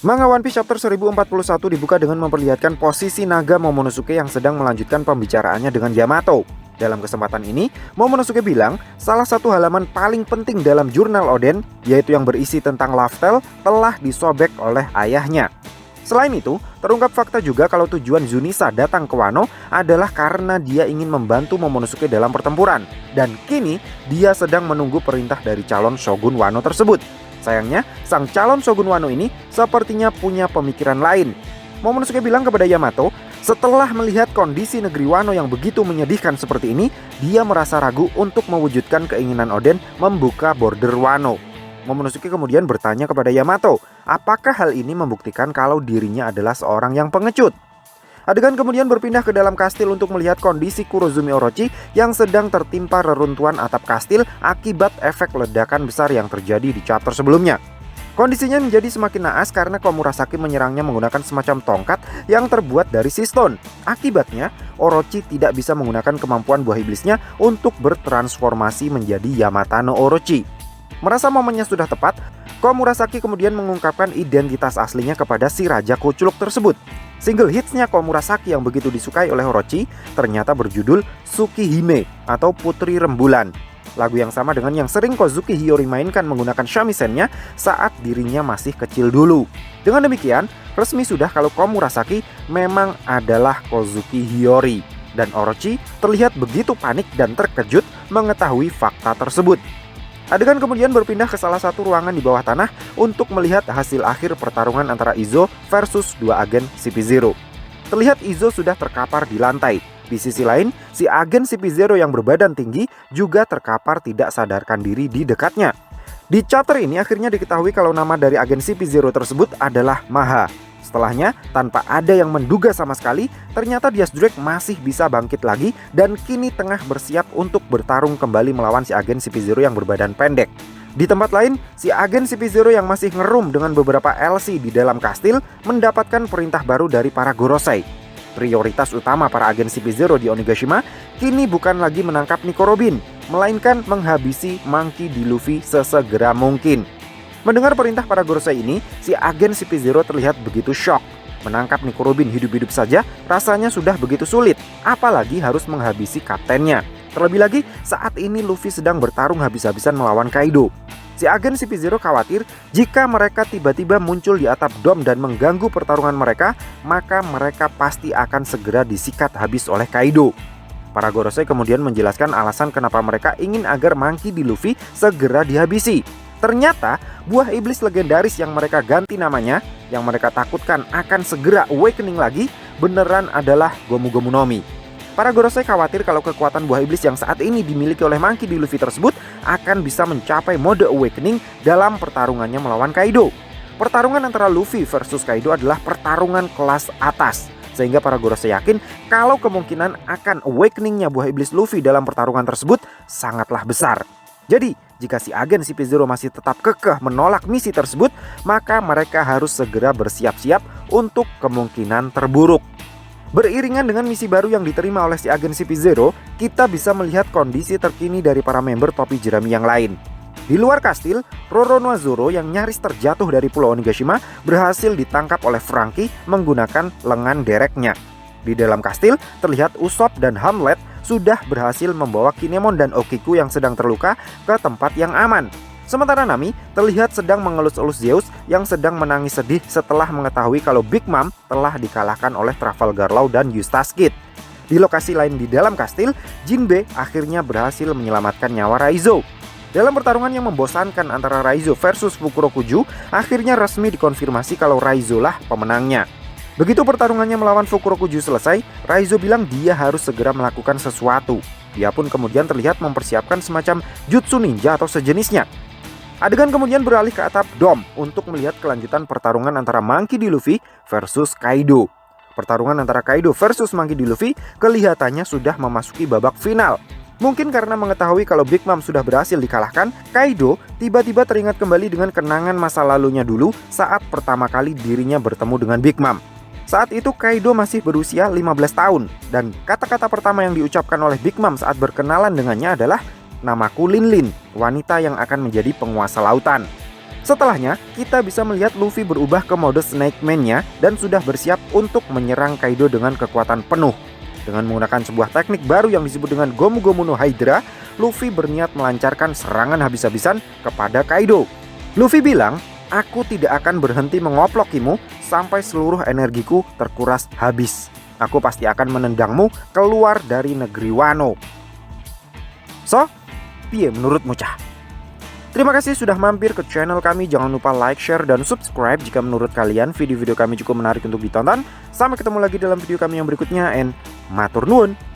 Manga One Piece chapter 1041 dibuka dengan memperlihatkan posisi naga Momonosuke yang sedang melanjutkan pembicaraannya dengan Yamato. Dalam kesempatan ini, Momonosuke bilang salah satu halaman paling penting dalam jurnal Oden, yaitu yang berisi tentang Love Tale, telah disobek oleh ayahnya. Selain itu, terungkap fakta juga kalau tujuan Zunisa datang ke Wano adalah karena dia ingin membantu Momonosuke dalam pertempuran. Dan kini, dia sedang menunggu perintah dari calon Shogun Wano tersebut. Sayangnya, sang calon Shogun Wano ini sepertinya punya pemikiran lain. Momonosuke bilang kepada Yamato, setelah melihat kondisi negeri Wano yang begitu menyedihkan seperti ini, dia merasa ragu untuk mewujudkan keinginan Oden membuka border Wano. Momonosuke kemudian bertanya kepada Yamato, apakah hal ini membuktikan kalau dirinya adalah seorang yang pengecut? Adegan kemudian berpindah ke dalam kastil untuk melihat kondisi Kurozumi Orochi yang sedang tertimpa reruntuhan atap kastil akibat efek ledakan besar yang terjadi di chapter sebelumnya. Kondisinya menjadi semakin naas karena Komurasaki menyerangnya menggunakan semacam tongkat yang terbuat dari seastone. Akibatnya, Orochi tidak bisa menggunakan kemampuan buah iblisnya untuk bertransformasi menjadi Yamata no Orochi. Merasa momennya sudah tepat, Komurasaki kemudian mengungkapkan identitas aslinya kepada si Raja Kuculuk tersebut. Single hitsnya Komurasaki yang begitu disukai oleh Orochi ternyata berjudul Tsukihime atau Putri Rembulan. Lagu yang sama dengan yang sering Kozuki Hiyori mainkan menggunakan shamisen-nya saat dirinya masih kecil dulu. Dengan demikian, resmi sudah kalau Komurasaki memang adalah Kozuki Hiyori. Dan Orochi terlihat begitu panik dan terkejut mengetahui fakta tersebut. Adegan kemudian berpindah ke salah satu ruangan di bawah tanah untuk melihat hasil akhir pertarungan antara Izo versus dua agen CP0. Terlihat Izo sudah terkapar di lantai. Di sisi lain, si agen CP0 yang berbadan tinggi juga terkapar tidak sadarkan diri di dekatnya. Di chapter ini akhirnya diketahui kalau nama dari agen CP0 tersebut adalah Maha. Setelahnya, tanpa ada yang menduga sama sekali, ternyata Diaz Drake masih bisa bangkit lagi dan kini tengah bersiap untuk bertarung kembali melawan si agen CP0 yang berbadan pendek. Di tempat lain, si agen CP0 yang masih ngerum dengan beberapa LC di dalam kastil mendapatkan perintah baru dari para Gorosei. Prioritas utama para agen CP0 di Onigashima kini bukan lagi menangkap Nico Robin, melainkan menghabisi Monkey D. Luffy sesegera mungkin. Mendengar perintah para Gorosei ini, si agen CP0 terlihat begitu shock. Menangkap Nico Robin hidup-hidup saja rasanya sudah begitu sulit, apalagi harus menghabisi kaptennya. Terlebih lagi, saat ini Luffy sedang bertarung habis-habisan melawan Kaido. Si agen CP0 khawatir jika mereka tiba-tiba muncul di atap dom dan mengganggu pertarungan mereka, maka mereka pasti akan segera disikat habis oleh Kaido. Para Gorosei kemudian menjelaskan alasan kenapa mereka ingin agar Monkey D. Luffy segera dihabisi. Ternyata, buah iblis legendaris yang mereka ganti namanya, yang mereka takutkan akan segera awakening lagi, beneran adalah Gomu Gomu no Mi. Para Gorosei khawatir kalau kekuatan buah iblis yang saat ini dimiliki oleh Monkey D. Luffy tersebut akan bisa mencapai mode awakening dalam pertarungannya melawan Kaido. Pertarungan antara Luffy versus Kaido adalah pertarungan kelas atas, sehingga para Gorosei yakin kalau kemungkinan akan awakeningnya buah iblis Luffy dalam pertarungan tersebut sangatlah besar. Jadi, jika si agen CP0 masih tetap kekeh menolak misi tersebut, maka mereka harus segera bersiap-siap untuk kemungkinan terburuk. Beriringan dengan misi baru yang diterima oleh si agen CP0, kita bisa melihat kondisi terkini dari para member topi jerami yang lain. Di luar kastil, Roronoa Zoro yang nyaris terjatuh dari Pulau Onigashima berhasil ditangkap oleh Franky menggunakan lengan dereknya. Di dalam kastil, terlihat Usopp dan Hamlet sudah berhasil membawa Kinemon dan Okiku yang sedang terluka ke tempat yang aman. Sementara Nami terlihat sedang mengelus-elus Zeus yang sedang menangis sedih setelah mengetahui kalau Big Mom telah dikalahkan oleh Trafalgar Law dan Eustace Kid. Di lokasi lain di dalam kastil, Jinbe akhirnya berhasil menyelamatkan nyawa Raizo. Dalam pertarungan yang membosankan antara Raizo versus Fukurokuju, akhirnya resmi dikonfirmasi kalau Raizo lah pemenangnya. Begitu pertarungannya melawan Fukurokuju selesai, Raizo bilang dia harus segera melakukan sesuatu. Dia pun kemudian terlihat mempersiapkan semacam jutsu ninja atau sejenisnya. Adegan kemudian beralih ke atap dom untuk melihat kelanjutan pertarungan antara Monkey D. Luffy versus Kaido. Pertarungan antara Kaido versus Monkey D. Luffy kelihatannya sudah memasuki babak final. Mungkin karena mengetahui kalau Big Mom sudah berhasil dikalahkan, Kaido tiba-tiba teringat kembali dengan kenangan masa lalunya dulu saat pertama kali dirinya bertemu dengan Big Mom. Saat itu Kaido masih berusia 15 tahun dan kata-kata pertama yang diucapkan oleh Big Mom saat berkenalan dengannya adalah, "Namaku Lin Lin, wanita yang akan menjadi penguasa lautan." Setelahnya, kita bisa melihat Luffy berubah ke mode Snake Man-nya dan sudah bersiap untuk menyerang Kaido dengan kekuatan penuh. Dengan menggunakan sebuah teknik baru yang disebut dengan Gomu Gomu no Hydra, Luffy berniat melancarkan serangan habis-habisan kepada Kaido. Luffy bilang, "Aku tidak akan berhenti mengoplokimu sampai seluruh energiku terkuras habis. Aku pasti akan menendangmu keluar dari negeri Wano." So, piye menurutmu cah? Terima kasih sudah mampir ke channel kami. Jangan lupa like, share, dan subscribe jika menurut kalian video-video kami cukup menarik untuk ditonton. Sampai ketemu lagi dalam video kami yang berikutnya, and matur nuwun.